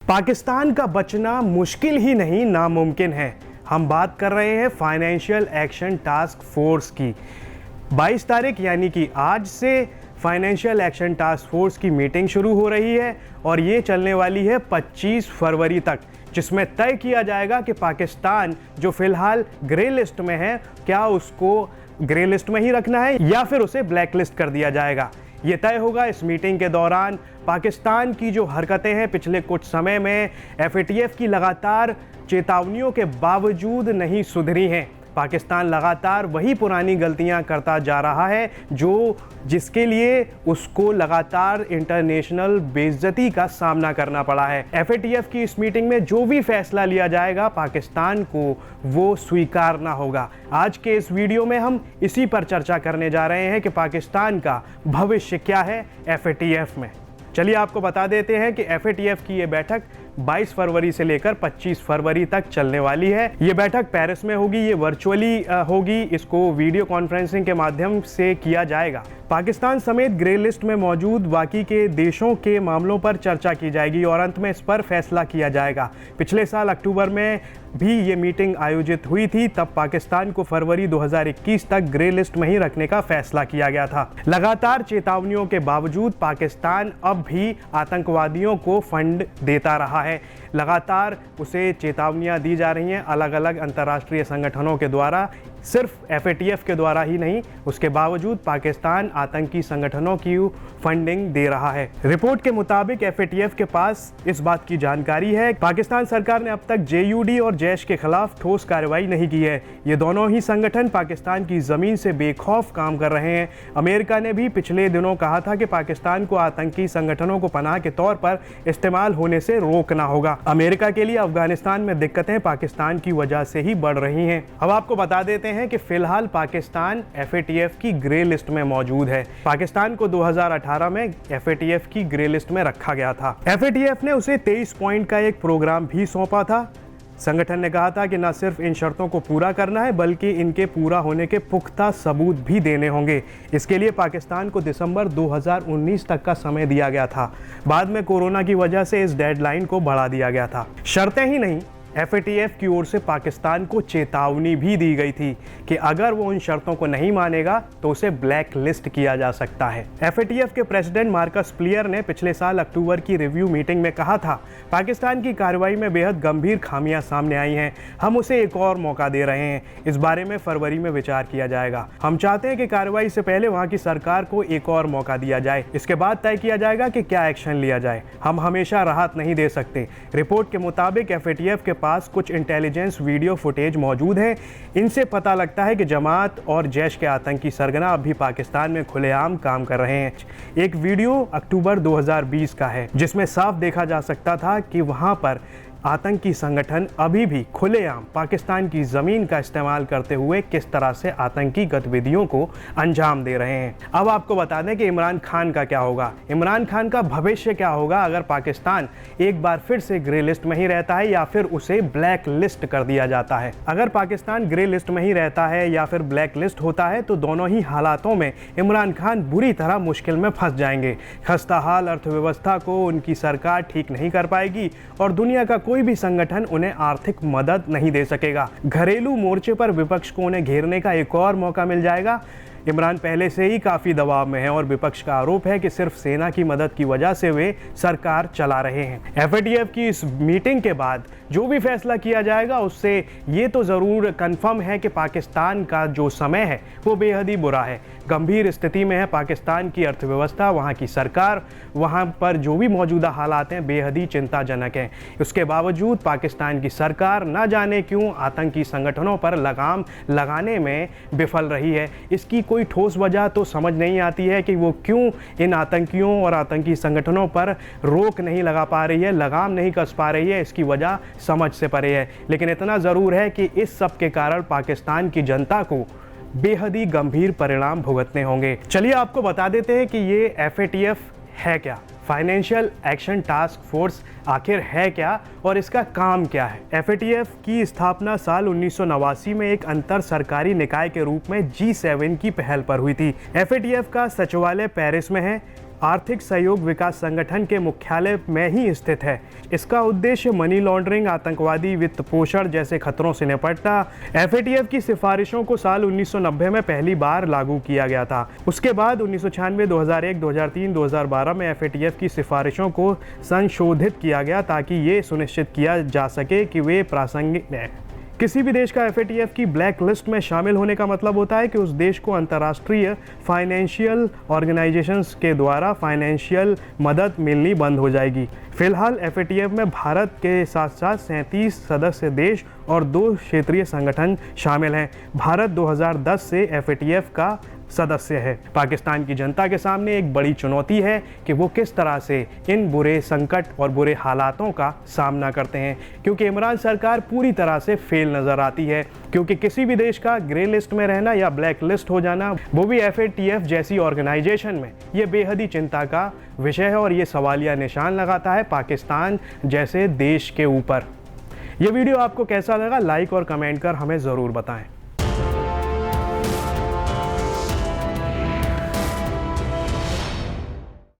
पाकिस्तान का बचना मुश्किल ही नहीं नामुमकिन है। हम बात कर रहे हैं फाइनेंशियल एक्शन टास्क फोर्स की। 22 तारीख यानी कि आज से फाइनेंशियल एक्शन टास्क फोर्स की मीटिंग शुरू हो रही है और ये चलने वाली है 25 फरवरी तक, जिसमें तय किया जाएगा कि पाकिस्तान जो फिलहाल ग्रे लिस्ट में है, क्या उसको ग्रे लिस्ट में ही रखना है या फिर उसे ब्लैक लिस्ट कर दिया जाएगा। ये तय होगा इस मीटिंग के दौरान। पाकिस्तान की जो हरकतें हैं पिछले कुछ समय में FATF की लगातार चेतावनियों के बावजूद नहीं सुधरी हैं। पाकिस्तान लगातार वही पुरानी गलतियां करता जा रहा है जिसके लिए उसको लगातार इंटरनेशनल बेइज्जती का सामना करना पड़ा है। FATF की इस मीटिंग में जो भी फैसला लिया जाएगा पाकिस्तान को वो स्वीकारना होगा। आज के इस वीडियो में हम इसी पर चर्चा करने जा रहे हैं कि पाकिस्तान का भविष्य क्या है FATF में। चलिए आपको बता देते हैं कि FATF की ये बैठक 22 फरवरी से लेकर 25 फरवरी तक चलने वाली है। ये बैठक पेरिस में होगी, ये वर्चुअली होगी, इसको वीडियो कॉन्फ्रेंसिंग के माध्यम से किया जाएगा। पाकिस्तान समेत ग्रे लिस्ट में मौजूद बाकी के देशों के मामलों पर चर्चा की जाएगी और अंत में इस पर फैसला किया जाएगा। पिछले साल अक्टूबर में भी ये मीटिंग आयोजित हुई थी, तब पाकिस्तान को फरवरी 2021 तक ग्रे लिस्ट में ही रखने का फैसला किया गया था। लगातार चेतावनियों के बावजूद पाकिस्तान अब भी आतंकवादियों को फंड देता रहा है। लगातार उसे चेतावनियां दी जा रही हैं अलग अलग अंतर्राष्ट्रीय संगठनों के द्वारा, सिर्फ FATF के द्वारा ही नहीं, उसके बावजूद पाकिस्तान आतंकी संगठनों की फंडिंग दे रहा है। रिपोर्ट के मुताबिक FATF के पास इस बात की जानकारी है। पाकिस्तान सरकार ने अब तक JUD और जैश के खिलाफ ठोस कार्रवाई नहीं की है। ये दोनों ही संगठन पाकिस्तान की जमीन से बेखौफ काम कर रहे हैं। अमेरिका ने भी पिछले दिनों कहा था कि पाकिस्तान को आतंकी संगठनों को पनाह के तौर पर इस्तेमाल होने से रोकना होगा। अमेरिका के लिए अफगानिस्तान में दिक्कतें पाकिस्तान की वजह से ही बढ़ रही हैं। अब आपको बता देते हैं कि फिलहाल पाकिस्तान FATF की ग्रे लिस्ट में मौजूद है। पाकिस्तान को 2018 में FATF की ग्रे लिस्ट में रखा गया था। FATF ने उसे 23 पॉइंट का एक प्रोग्राम भी सौंपा था। संगठन ने कहा था कि न सिर्फ इन शर्तों को पूरा करना है बल्कि इनके पूरा होने के पुख्ता सबूत भी देने होंगे। इसके लिए पाकिस्तान को दिसंबर 2019 तक का समय दिया गया था। बाद में कोरोना की वजह से इस डेडलाइन को बढ़ा दिया गया था। शर्तें ही नहीं, FATF की ओर से पाकिस्तान को चेतावनी भी दी गई थी कि अगर वो उन शर्तों को नहीं मानेगा तो उसे ब्लैक लिस्ट किया जा सकता है। FATF के प्रेसिडेंट मार्कस प्लियर ने पिछले साल अक्टूबर की रिव्यू मीटिंग में कहा था, पाकिस्तान की कार्रवाई में बेहद गंभीर खामियां सामने आई हैं, हम उसे एक और मौका दे रहे हैं। इस बारे में फरवरी में विचार किया जाएगा। हम चाहते हैं कि कार्रवाई से पहले वहां की सरकार को एक और मौका दिया जाए। इसके बाद तय किया जाएगा कि क्या एक्शन लिया जाए। हम हमेशा राहत नहीं दे सकते। रिपोर्ट के मुताबिक FATF के पास कुछ इंटेलिजेंस वीडियो फुटेज मौजूद है। इनसे पता लगता है कि जमात और जैश के आतंकी सरगना अब भी पाकिस्तान में खुलेआम काम कर रहे हैं। एक वीडियो अक्टूबर 2020 का है जिसमें साफ देखा जा सकता था कि वहां पर आतंकी संगठन अभी भी खुलेआम पाकिस्तान की ज़मीन का इस्तेमाल करते हुए किस तरह से आतंकी गतिविधियों को अंजाम दे रहे हैं। अब आपको बता दें कि इमरान खान का क्या होगा। इमरान खान का भविष्य क्या होगा अगर पाकिस्तान एक बार फिर से ग्रे लिस्ट में ही रहता है या फिर उसे ब्लैक लिस्ट कर दिया जाता है। अगर पाकिस्तान ग्रे लिस्ट में ही रहता है या फिर ब्लैक लिस्ट होता है तो दोनों ही हालातों में इमरान खान बुरी तरह मुश्किल में फंस जाएंगे। खस्ता हाल अर्थव्यवस्था को उनकी सरकार ठीक नहीं कर पाएगी और दुनिया का कोई भी संगठन उन्हें आर्थिक मदद नहीं दे सकेगा। घरेलू मोर्चे पर विपक्ष को उन्हें घेरने का एक और मौका मिल जाएगा। इमरान पहले से ही काफ़ी दबाव में है और विपक्ष का आरोप है कि सिर्फ सेना की मदद की वजह से वे सरकार चला रहे हैं। FATF की इस मीटिंग के बाद जो भी फैसला किया जाएगा उससे ये तो ज़रूर कन्फर्म है कि पाकिस्तान का जो समय है वो बेहद ही बुरा है। गंभीर स्थिति में है पाकिस्तान की अर्थव्यवस्था, वहाँ की सरकार, वहाँ पर जो भी मौजूदा हालात हैं बेहद ही चिंताजनक हैं। उसके बावजूद पाकिस्तान की सरकार न जाने क्यों आतंकी संगठनों पर लगाम लगाने में विफल रही है। इसकी कोई ठोस वजह तो समझ नहीं आती है कि वो क्यों इन आतंकियों और आतंकी संगठनों पर रोक नहीं लगा पा रही है, लगाम नहीं कस पा रही है। इसकी वजह समझ से परे है। लेकिन इतना ज़रूर है कि इस सब के कारण पाकिस्तान की जनता को बेहद ही गंभीर परिणाम भुगतने होंगे। चलिए आपको बता देते हैं कि ये FATF है क्या, फाइनेंशियल एक्शन टास्क फोर्स आखिर है क्या और इसका काम क्या है। FATF की स्थापना साल 1989 में एक अंतर सरकारी निकाय के रूप में G7 की पहल पर हुई थी। FATF का सचिवालय पेरिस में है। आर्थिक सहयोग विकास संगठन के मुख्यालय में ही स्थित है। इसका उद्देश्य मनी लॉन्ड्रिंग, आतंकवादी वित्त पोषण जैसे खतरों से निपटना। FATF की सिफारिशों को साल 1990 में पहली बार लागू किया गया था। उसके बाद 1996, 2001, 2003, 2012 में FATF की सिफारिशों को संशोधित किया गया ताकि ये सुनिश्चित किया जा सके कि वे प्रासंगिक हैं। किसी भी देश का FATF की ब्लैक लिस्ट में शामिल होने का मतलब होता है कि उस देश को अंतर्राष्ट्रीय फाइनेंशियल ऑर्गेनाइजेशंस के द्वारा फाइनेंशियल मदद मिलनी बंद हो जाएगी। फिलहाल FATF में भारत के साथ साथ 37 सदस्य देश और 2 क्षेत्रीय संगठन शामिल हैं। भारत 2010 से FATF का सदस्य है। पाकिस्तान की जनता के सामने एक बड़ी चुनौती है कि वो किस तरह से इन बुरे संकट और बुरे हालातों का सामना करते हैं, क्योंकि इमरान सरकार पूरी तरह से फेल नज़र आती है। क्योंकि किसी भी देश का ग्रे लिस्ट में रहना या ब्लैक लिस्ट हो जाना, वो भी FATF जैसी ऑर्गेनाइजेशन में, ये बेहद ही चिंता का विषय है और ये सवालिया निशान लगाता है पाकिस्तान जैसे देश के ऊपर। ये वीडियो आपको कैसा लगा, लाइक और कमेंट कर हमें ज़रूर बताएं।